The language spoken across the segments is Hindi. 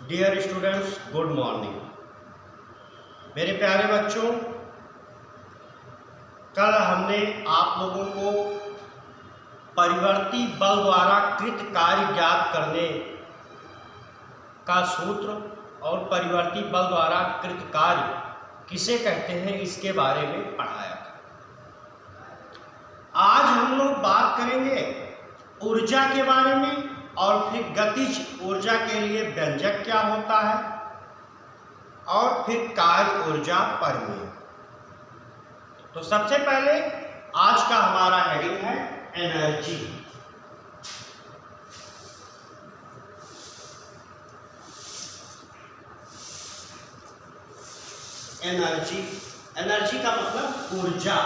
Dear students, good morning. मेरे प्यारे बच्चों, कल हमने आप लोगों को परिवर्ती बल द्वारा कृत कार्य ज्ञात करने का सूत्र और परिवर्ती बल द्वारा कृत कार्य किसे कहते हैं इसके बारे में पढ़ाया था। आज हम लोग बात करेंगे ऊर्जा के बारे में और फिर गतिज ऊर्जा के लिए व्यंजक क्या होता है और फिर कार्य ऊर्जा परिमेय। तो सबसे पहले आज का हमारा हेडिंग है एनर्जी। एनर्जी एनर्जी का मतलब ऊर्जा।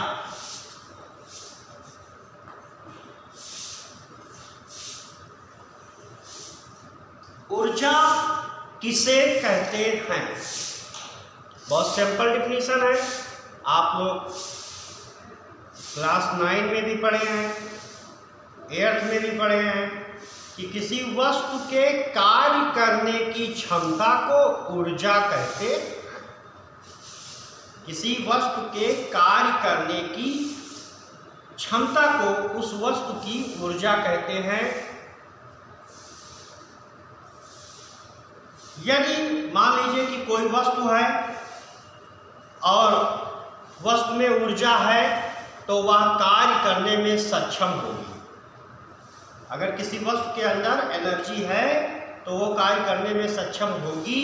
ऊर्जा किसे कहते हैं? बहुत सिंपल डिफिनीशन है। आप लोग क्लास 9 में भी पढ़े हैं, 8th में भी पढ़े हैं कि किसी वस्तु के कार्य करने की क्षमता को ऊर्जा कहते हैं। किसी वस्तु के कार्य करने की क्षमता को उस वस्तु की ऊर्जा कहते हैं। यदि मान लीजिए कि कोई वस्तु है और वस्तु में ऊर्जा है तो वह कार्य करने में सक्षम होगी। अगर किसी वस्तु के अंदर एनर्जी है तो वो कार्य करने में सक्षम होगी,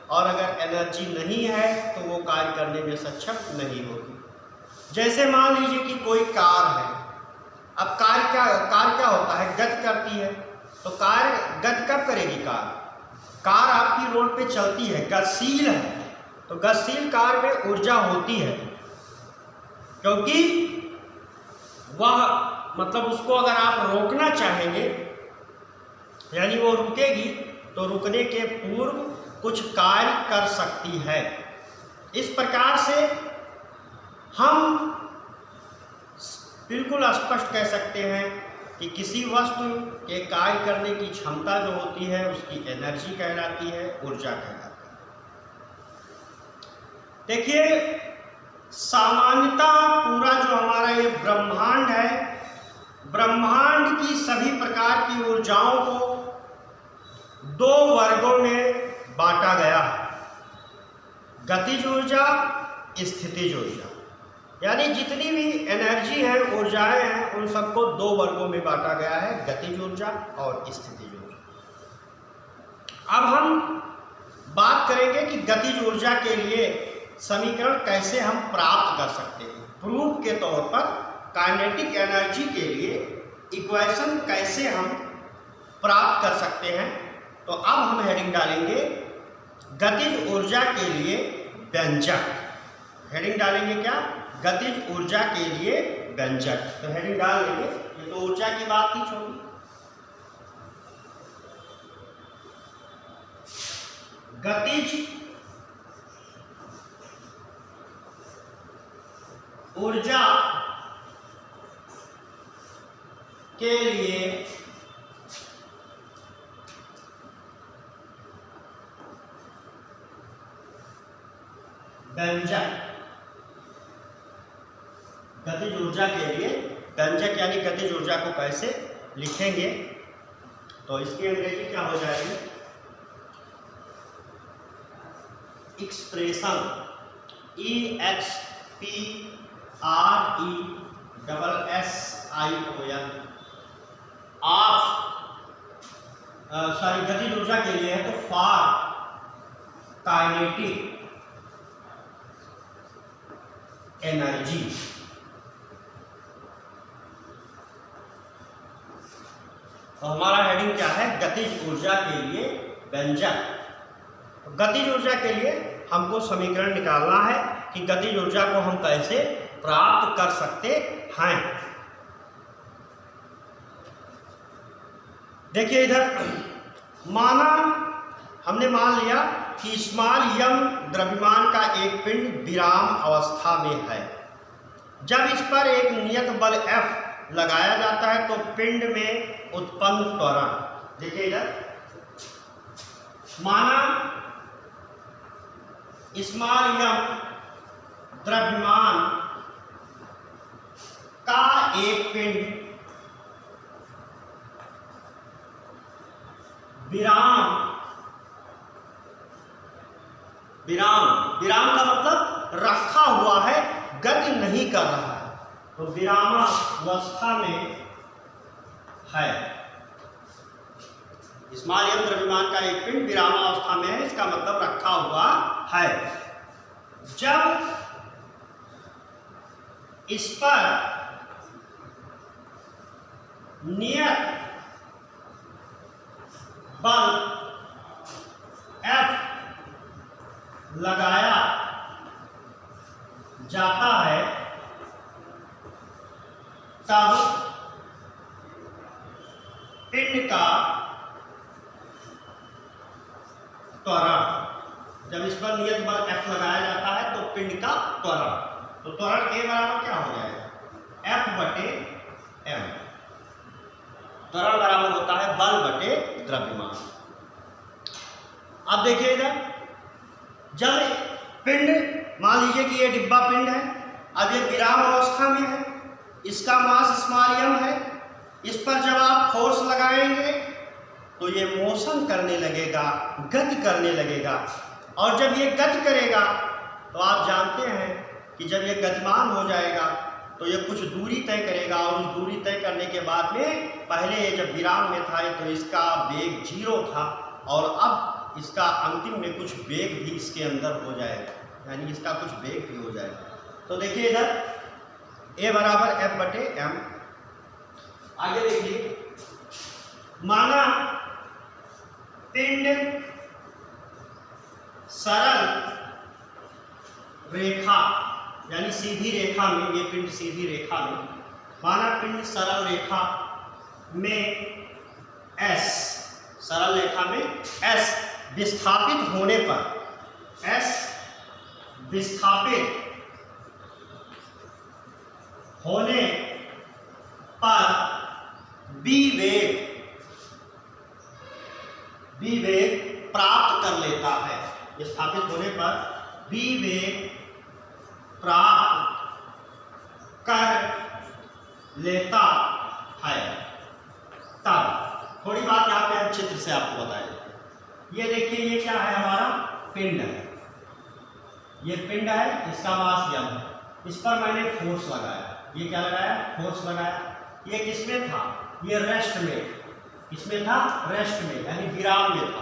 और अगर एनर्जी नहीं है तो वो कार्य करने में सक्षम नहीं होगी। जैसे मान लीजिए कि कोई कार है। अब कार क्या होता है? गति करती है। तो गति कब करेगी कार आपकी रोड पे चलती है, गतिशील है। तो गतिशील कार में ऊर्जा होती है, क्योंकि वह मतलब उसको अगर आप रोकना चाहेंगे यानी वो रुकेगी तो रुकने के पूर्व कुछ कार्य कर सकती है। इस प्रकार से हम बिल्कुल स्पष्ट कह सकते हैं कि किसी वस्तु के कार्य करने की क्षमता जो होती है उसकी एनर्जी कहलाती है, ऊर्जा कहलाती है। देखिए, सामान्यतः पूरा जो हमारा ये ब्रह्मांड है, ब्रह्मांड की सभी प्रकार की ऊर्जाओं को 2 वर्गों में बांटा गया है। गतिज ऊर्जा, स्थितिज ऊर्जा। यानी जितनी भी एनर्जी है, ऊर्जाएं हैं, उन सबको 2 वर्गों में बांटा गया है, गतिज ऊर्जा और स्थितिज ऊर्जा। अब हम बात करेंगे कि गतिज ऊर्जा के लिए समीकरण कैसे हम प्राप्त कर सकते हैं। प्रूफ के तौर पर काइनेटिक एनर्जी के लिए इक्वेशन कैसे हम प्राप्त कर सकते हैं। तो अब हम हेडिंग डालेंगे गतिज ऊर्जा के लिए व्यंजक। हेडिंग डालेंगे क्या? गतिज ऊर्जा के लिए व्यंजक। तो हेडिंग डाल देंगे, ये तो ऊर्जा की बात ही छोड़ी। गतिज ऊर्जा के लिए व्यंजक। गतिज ऊर्जा के लिए व्यंजक यानी गतिज ऊर्जा को कैसे लिखेंगे, तो इसकी अंग्रेजी क्या हो जाएगी? एक्सप्रेशन EXPRESSION गतिज ऊर्जा के लिए है तो फॉर काइनेटिक एनर्जी। तो हमारा हेडिंग क्या है? गतिज ऊर्जा के लिए व्यंजक। तो गतिज ऊर्जा के लिए हमको समीकरण निकालना है कि गतिज ऊर्जा को हम कैसे प्राप्त कर सकते हैं। देखिए इधर हमने मान लिया कि स्मॉल m द्रव्यमान का एक पिंड विराम अवस्था में है। जब इस पर एक नियत बल F लगाया जाता है तो पिंड में उत्पन्न त्वरण, देखिए इधर माना स्मॉल m द्रव्यमान का एक पिंड विराम का मतलब रखा हुआ है, गति नहीं कर रहा है, तो विरामावस्था में है। स्मॉल m द्रव्यमान का एक पिंड विरामावस्था में है, इसका मतलब रखा हुआ है। जब इस पर नियत बल F लगाया जाता है तब पिंड का त्वरण, जब इस पर नियत बल F लगाया जाता है तो पिंड का त्वरण, तो त्वरण के बराबर क्या हो जाएगा, F बटे m। त्वरण बराबर होता है बल बटे द्रव्यमान। अब देखिए इधर, जब पिंड, मान लीजिए कि ये डिब्बा पिंड है, अब ये विराम अवस्था में है, इसका मास स्मॉल m है, इस पर जब आप फोर्स लगाएंगे तो ये मोशन करने लगेगा, गति करने लगेगा, और जब ये गति करेगा तो आप जानते हैं कि जब ये गतिमान हो जाएगा तो ये कुछ दूरी तय करेगा, और उस दूरी तय करने के बाद में, पहले ये जब विराम में था तो इसका वेग 0 था, और अब इसका अंतिम में कुछ वेग भी इसके अंदर हो जाएगा, यानी इसका कुछ वेग भी हो जाएगा। तो देखिए इधर a बराबर F बटे m। आगे देखिए, माना पिंड सरल रेखा, यानी सीधी रेखा में, ये पिंड सीधी रेखा में, माना पिंड सरल रेखा में S, सरल रेखा में S विस्थापित होने पर, S विस्थापित होने पर B वेग प्राप्त कर लेता है, विस्थापित होने पर B वेग प्राप्त कर लेता है। तब थोड़ी बात यहाँ पे हम चित्र से आपको बताएं। ये देखिए, ये क्या है, हमारा पिंड है, ये पिंड है, इसका मास m है, इस पर मैंने फोर्स लगाया, ये क्या लगाया, फोर्स लगाया। ये किसमें था, ये रेस्ट में, किसमें था, रेस्ट में, यानी विराम में था।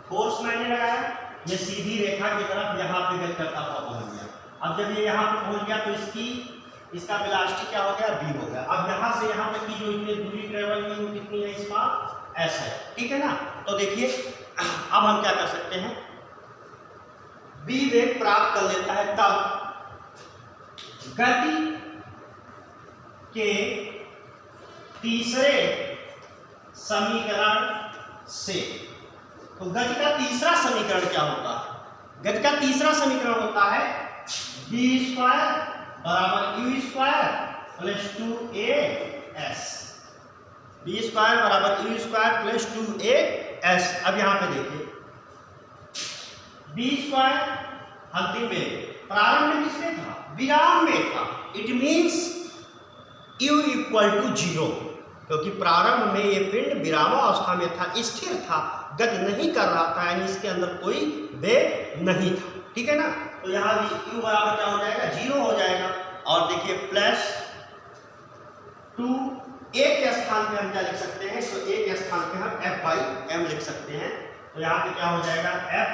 फोर्स मैंने लगाया, ये सीधी रेखा की तरफ यहाँ पे गति करता हुआ पहुंच गया। अब जब ये यहाँ पे पहुंच गया तो इसका वेलोसिटी क्या हो गया, v हो गया। अब यहाँ से यहाँ तक की जो इतनी दूरी ट्रेवल की वो कितनी है, इसका s है, ठीक है ना। तो देखिए अब हम क्या कर सकते हैं, v वेग प्राप्त कर लेता है तब गति के तीसरे समीकरण से। तो गति का तीसरा समीकरण क्या होता है, गति का तीसरा समीकरण होता है v² बराबर u² प्लस 2as, v² बराबर u² प्लस 2as। अब यहाँ पे देखिए, v² अंतिम में, प्रारंभ में किसमें था, विराम में था, it means u equal to 0, क्योंकि प्रारंभ में ये पिंड विरामावस्था में था, स्थिर था, गति नहीं कर रहा था, यानी इसके अंदर कोई वेग नहीं था, ठीक है ना। तो यहाँ u बराबर क्या हो जाएगा, 0 हो जाएगा। और देखिए प्लस 2, एक के स्थान पे हम क्या लिख सकते हैं, तो एक के स्थान पे हम F बाई m लिख सकते हैं। तो यहाँ पे क्या हो जाएगा, F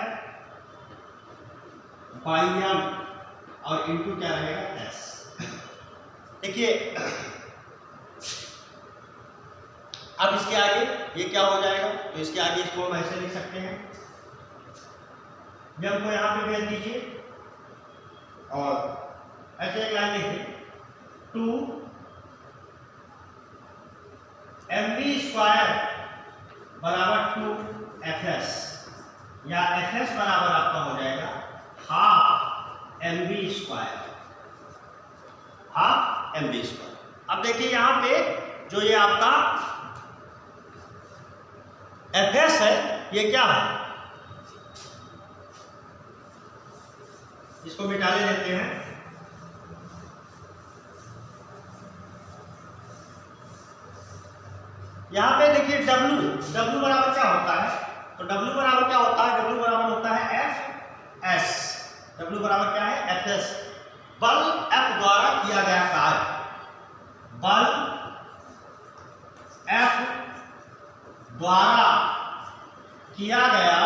बाई m और इनटू क्या रहेगा, s। देखिए अब इसके आगे ये क्या हो जाएगा, तो इसके आगे इसको हम ऐसे लिख सकते हैं, m को यहाँ पे भेज दीजिए और ऐसे एक लाइन लिखिए, 2mv² बराबर 2fs, या fs बराबर आपका हो जाएगा 12mv², 12mv²। अब देखिए यहाँ पे जो ये आपका fs है, ये क्या है, इसको मिटा देते हैं। यहां पे देखिए W बराबर क्या होता है, तो W बराबर क्या होता है, W बराबर होता है Fs। W बराबर क्या है, Fs। बल F द्वारा किया गया कार्य, बल F द्वारा किया गया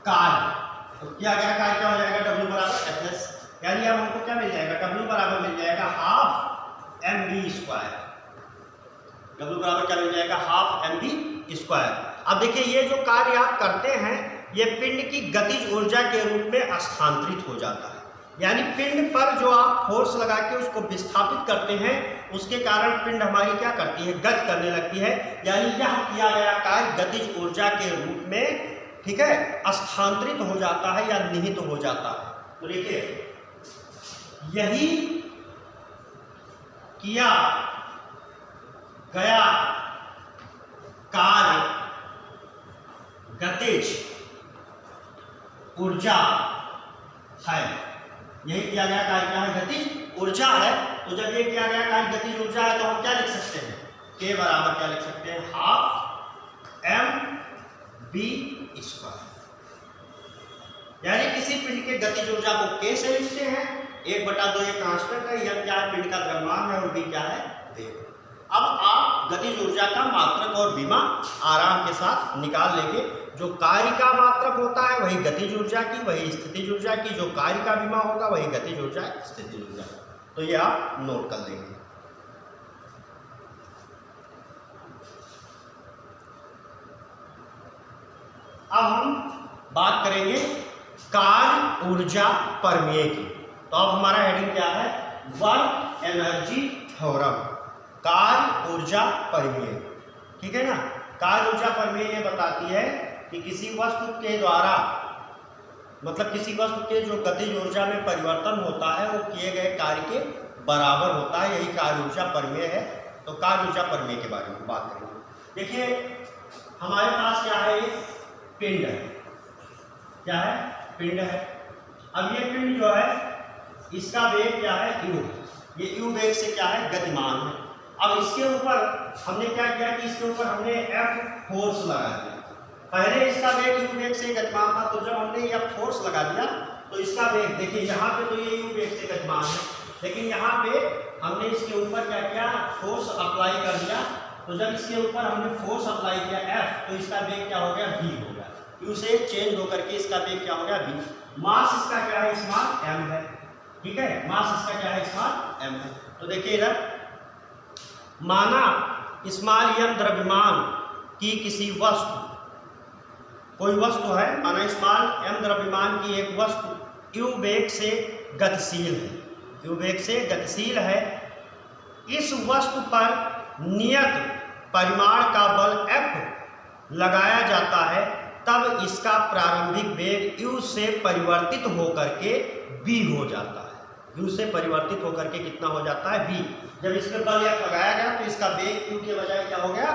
कार्य, तो किया गया कार्य क्या हो जाएगा, W बराबर Fs। यानी अब हमको क्या मिल जाएगा, W बराबर मिल जाएगा हाफ mv स्क्वायर। W बराबर क्या मिल जाएगा, हाफ mv स्क्वायर। अब देखिए ये जो कार्य आप करते हैं ये पिंड की गतिज ऊर्जा के रूप में स्थानांतरित हो जाता है। यानी पिंड पर जो आप फोर्स लगा के उसको विस्थापित करते हैं उसके कारण पिंड हमारी क्या करती है, गति करने लगती है। यानी यह किया गया कार्य गतिज ऊर्जा के रूप में, ठीक है, स्थानांतरित हो जाता है या निहित हो जाता है। तो देखिए यही किया गया कार्य गतिज ऊर्जा है, यही किया गया कार्य क्या है, गतिज ऊर्जा है। तो जब ये किया गया कार्य गतिज ऊर्जा है तो हम क्या लिख सकते हैं, K बराबर क्या लिख सकते हैं, हाफ mv स्क्वायर। यानी किसी पिंड के गतिज ऊर्जा को K से लिखते हैं, 1/2 ये कांस्टेंट है, यह क्या है, पिंड का द्रव्यमान है, और v क्या है, वेग। अब आप गतिज ऊर्जा का मात्रक और विमा आराम के साथ निकाल लेंगे। जो कार्य का मात्रक होता है वही गतिज ऊर्जा की, वही स्थितिज ऊर्जा की, जो कार्य का विमा होगा वही गतिज ऊर्जा, स्थितिज ऊर्जा। तो ये आप नोट कर लेंगे। अब हम बात करेंगे कार्य ऊर्जा प्रमेय की। तो अब हमारा हेडिंग क्या है, वर्क एनर्जी थ्योरम, कार्य ऊर्जा प्रमेय, ठीक है ना। कार्य ऊर्जा प्रमेय ये बताती है कि किसी वस्तु के द्वारा, मतलब किसी वस्तु के जो गतिज ऊर्जा में परिवर्तन होता है वो किए गए कार्य के बराबर होता है, यही कार्य ऊर्जा प्रमेय है। तो कार्य ऊर्जा प्रमेय के बारे में बात करेंगे। देखिए हमारे पास क्या है, पिंड है, क्या है, पिंड है। अब ये पिंड जो है इसका वेग क्या है, u, ये u वेग से क्या है, गतिमान है। अब इसके ऊपर हमने क्या किया कि इसके ऊपर हमने F फोर्स लगा दिया। पहले इसका वेग u वेग से गतिमान था, तो जब हमने यह फोर्स लगा दिया तो इसका वेग, देखिए यहाँ पे तो ये u वेग से गतिमान है, लेकिन यहाँ पे हमने इसके ऊपर क्या किया, फोर्स अप्लाई कर दिया। तो जब इसके ऊपर हमने फोर्स अप्लाई किया F, तो इसका वेग क्या हो गया, v हो गया। u से चेंज होकर के इसका वेग क्या हो गया, v। मास इसका क्या है, स्मॉल m है, ठीक है, मास इसका क्या है, स्मॉल m है। तो देखिए इधर माना स्मॉल m द्रव्यमान की किसी वस्तु, कोई वस्तु है, माना स्मॉल m द्रव्यमान की एक वस्तु u वेग से गतिशील है, u वेग से गतिशील है। इस वस्तु पर नियत परिमाण का बल F लगाया जाता है, तब इसका प्रारंभिक वेग u से परिवर्तित होकर के v हो जाता है। u से परिवर्तित होकर के कितना हो जाता है, v। जब इस पर बल F लगाया गया तो इसका वेग u के बजाय क्या हो गया,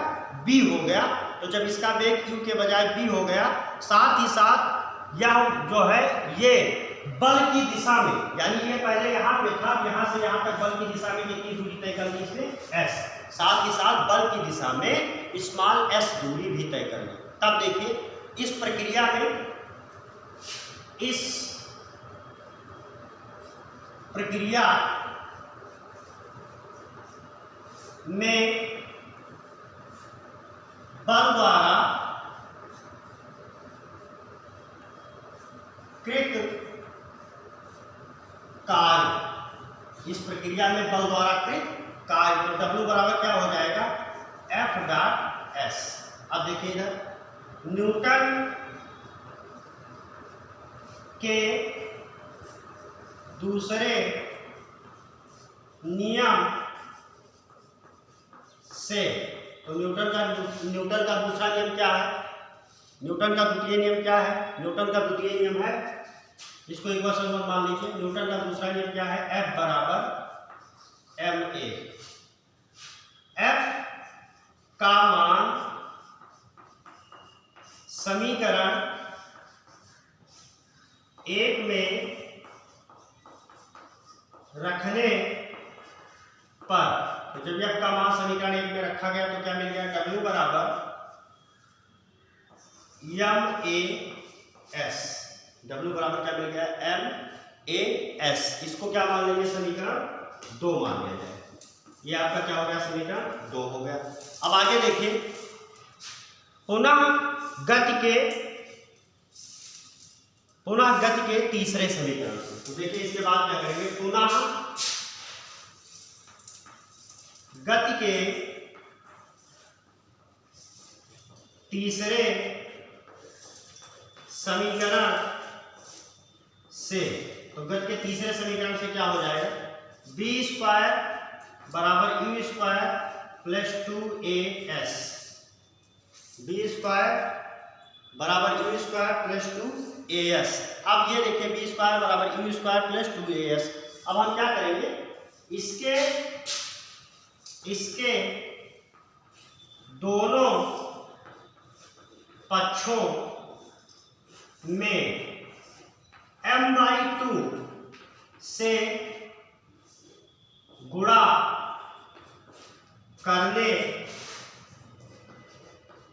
v हो गया। तो जब इसका वेग u के बजाय v हो गया, साथ ही साथ यह जो है ये बल की दिशा में, यानी ये पहले यहाँ पे था, यहाँ से यहाँ तक बल की दिशा में कितनी दूरी तय कर ली इसने, s। साथ ही साथ बल की दिशा में स्मॉल s दूरी भी तय कर ली। तब देखिए इस प्रक्रिया में, इस प्रक्रिया में बल द्वारा कृत कार्य, इस प्रक्रिया में बल द्वारा कृत कार्य, तो W बराबर क्या हो जाएगा, F डॉट S। अब देखिए इधर न्यूटन के दूसरे नियम से, तो न्यूटन का दूसरा नियम क्या है, न्यूटन का द्वितीय नियम क्या है, न्यूटन का द्वितीय नियम है, इसको एक बार समझ मान लीजिए। न्यूटन का दूसरा नियम क्या है, F बराबर ma। F का मान समीकरण एक में रखने पर, तो जब यह का मान समीकरण एक में रखा गया तो क्या मिल गया, W बराबर MAS। W बराबर क्या मिल गया, MAS। इसको क्या मान लेंगे, समीकरण 2 मान लिया जाए। ये आपका क्या हो गया, समीकरण 2 हो गया। अब आगे देखिए, पुनः गति के तीसरे समीकरण से। तो देखिए इसके बाद क्या करेंगे, पुनः गति के तीसरे समीकरण से, तो गति के तीसरे समीकरण से क्या हो जाएगा, b स्क्वायर बराबर u square plus 2as। b square बराबर u स्क्वायर प्लस 2as। अब ये देखिए b स्क्वायर बराबर u स्क्वायर प्लस 2as। अब हम क्या करेंगे, इसके दोनों पक्षों में m/2 से गुणा करने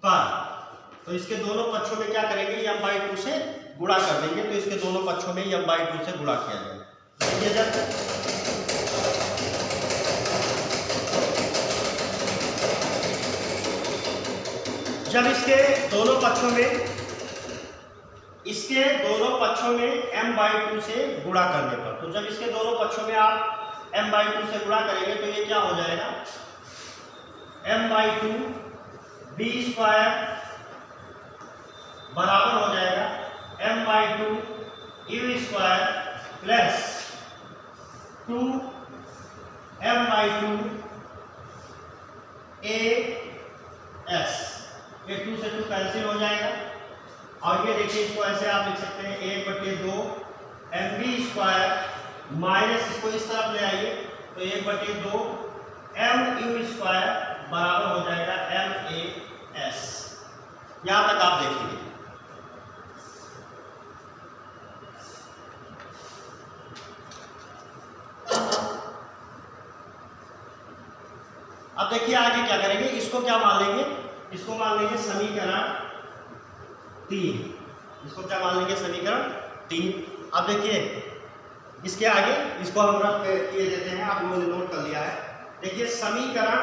पर, तो इसके दोनों पक्षों में क्या करेंगे, m/2 से गुणा कर देंगे। तो इसके दोनों पक्षों में m/2 से गुणा किया जाएगा। जब इसके दोनों पक्षों में m/2 से गुणा करने पर, तो जब इसके दोनों पक्षों में आप m/2 से गुणा करेंगे तो ये क्या हो जाएगा, m/2 b स्क्वायर बराबर हो जाएगा m/2 u square plus 2 m/2 as। ये 2 से 2 कैंसिल हो जाएगा। और ये देखिए, इसको ऐसे आप लिख सकते हैं 1/2 mb स्क्वायर माइनस, इसको इस तरफ ले आइए तो 1/2 mu स्क्वायर बराबर हो जाएगा MAS। यहां तक आप देखिए। अब देखिए आगे क्या करेंगे, इसको क्या मान लेंगे, इसको मान लेंगे समीकरण 3। इसको क्या मान लेंगे, समीकरण 3। अब देखिए इसके आगे इसको हम रख किए देते हैं, आप लोगों ने नोट कर लिया है। देखिए समीकरण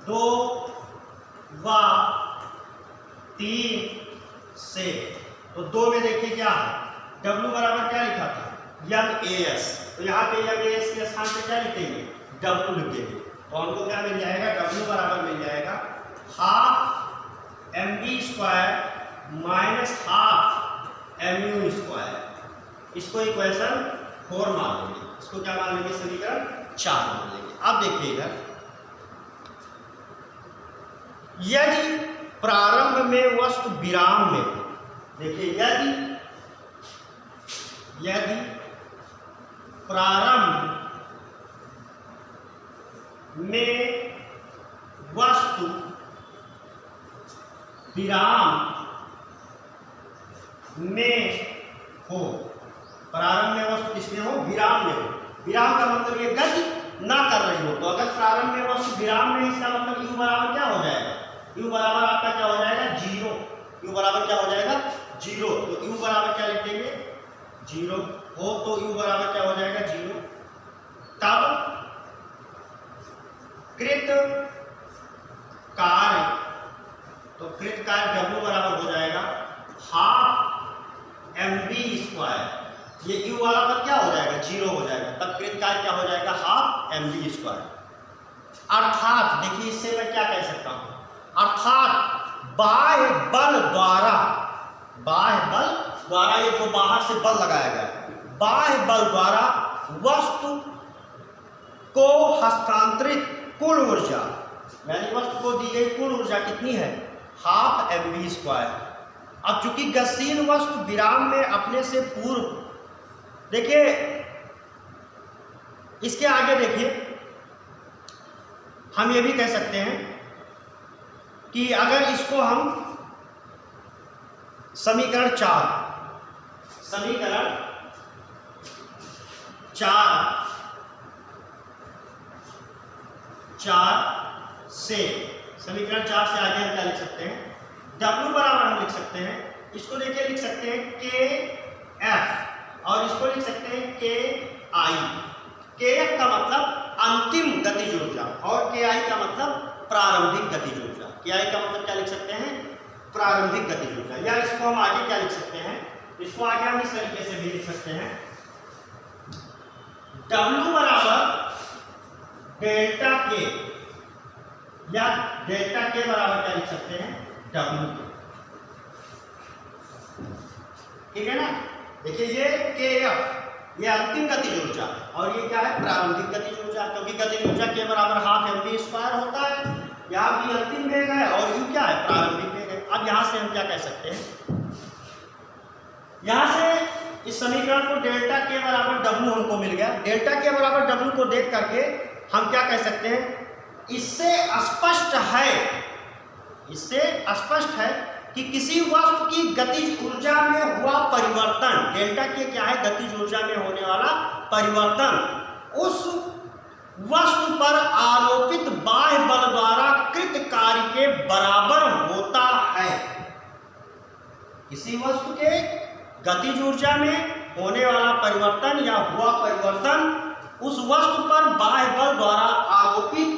2 व 3 से, तो 2 में देखिए क्या है, W बराबर क्या लिखा था, MAS। तो यहाँ पे MAS के स्थान पे क्या लिखेंगे, W लिखेंगे। तो हमको क्या मिल जाएगा, W बराबर मिल जाएगा ½ MB square minus ½ MU square. इसको इक्वेशन 4 मान लेंगे। इसको क्या मान लेंगे, समीकरण 4 मान लेंगे। अब देखिएगा, यदि प्रारंभ में वस्तु विराम में, देखिए यदि प्रारंभ में वस्तु विराम में हो, प्रारंभ में वस्तु किसमें हो, विराम में हो। विराम का मतलब ये गति ना कर रही हो, तो अगर प्रारंभ में वस्तु विराम में, इसका मतलब u बराबर क्या हो जाएगा, u बराबर आपका क्या हो जाएगा, 0। u बराबर क्या हो जाएगा, 0। तो u बराबर क्या लिख देंगे, 0 हो, तो u बराबर क्या हो जाएगा, 0। तब कृत कार्य, तो कृत कार्य W बराबर हो जाएगा ½ MB स्क्वायर। ये u वाला पर क्या हो जाएगा, 0 हो जाएगा। तब कृत कार्य क्या हो जाएगा, ½ MB स्क्वायर। अर्थात देखिए, इससे मैं क्या कह सकता हूं, अर्थात बाह्य बल द्वारा, ये जो बाहर से बल लगाया गया है, बाह्य बल द्वारा वस्तु को हस्तांतरित कुल ऊर्जा, यानी वस्तु को दी गई कुल ऊर्जा कितनी है, ½ MB स्क्वायर। अब चूंकि गतिशील वस्तु विराम में अपने से पूर्व, देखिए इसके आगे देखिए, हम ये भी कह सकते हैं कि अगर इसको हम समीकरण 4 से आगे हम क्या लिख सकते हैं, W बराबर हम लिख सकते हैं, इसको लेके लिख सकते हैं KF और इसको लिख सकते हैं KI। KF का मतलब अंतिम गतिज ऊर्जा और KI का मतलब प्रारंभिक गतिज ऊर्जा। KI का मतलब क्या लिख सकते हैं, प्रारंभिक गतिज ऊर्जा। या इसको हम आगे क्या लिख सकते हैं, इसको आगे हम इस तरीके से भी लिख सकते हैं, W बराबर डेल्टा K या डेल्टा K बराबर क्या लिख सकते हैं, W। ठीक है ना। देखिए ये KF ये अंतिम गतिज ऊर्जा और ये क्या है, प्रारंभिक गतिज ऊर्जा, क्योंकि गतिज ऊर्जा K बराबर ½ mv² होता है। यहाँ भी अंतिम वेग है और U क्या है, प्रारंभिक वेग है। अब यहाँ से हम क्या कह सकते हैं, यहाँ से इस समीकरण को डेल्टा K बराबर W हमको मिल गया। डेल्टा K बराबर W को देख करके हम क्या कह सकते हैं, इससे स्पष्ट है कि किसी वस्तु की गतिज ऊर्जा में हुआ परिवर्तन, डेल्टा K क्या है, गतिज ऊर्जा में होने वाला परिवर्तन, उस वस्तु पर आरोपित बाह्य बल द्वारा कृत कार्य के बराबर होता है। किसी वस्तु के गतिज ऊर्जा में होने वाला परिवर्तन या हुआ परिवर्तन उस वस्तु पर बाह्य बल द्वारा आरोपित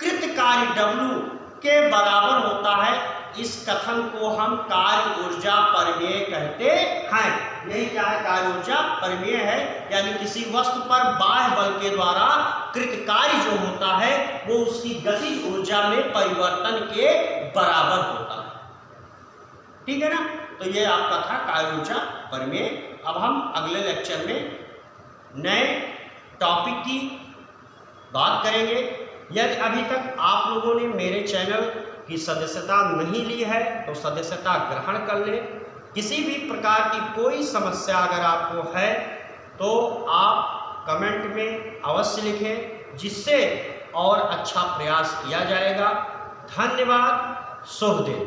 कृत कार्य W के बराबर होता है। इस कथन को हम कार्य ऊर्जा परिमेय कहते हैं। यही क्या है, कार्य ऊर्जा परिमेय है, यानी किसी वस्तु पर बाह्य बल के द्वारा कृत कार्य जो होता है वो उसकी गतिज ऊर्जा में परिवर्तन के बराबर होता है। ठीक है ना। तो ये आपका था कार्य ऊर्जा परिमेय। अब हम अगले लेक्चर में नए टॉपिक की बात करेंगे। यदि अभी तक आप लोगों ने मेरे चैनल की सदस्यता नहीं ली है तो सदस्यता ग्रहण कर ले। किसी भी प्रकार की कोई समस्या अगर आपको है तो आप कमेंट में अवश्य लिखें, जिससे और अच्छा प्रयास किया जाएगा। धन्यवाद। शुभ दिन।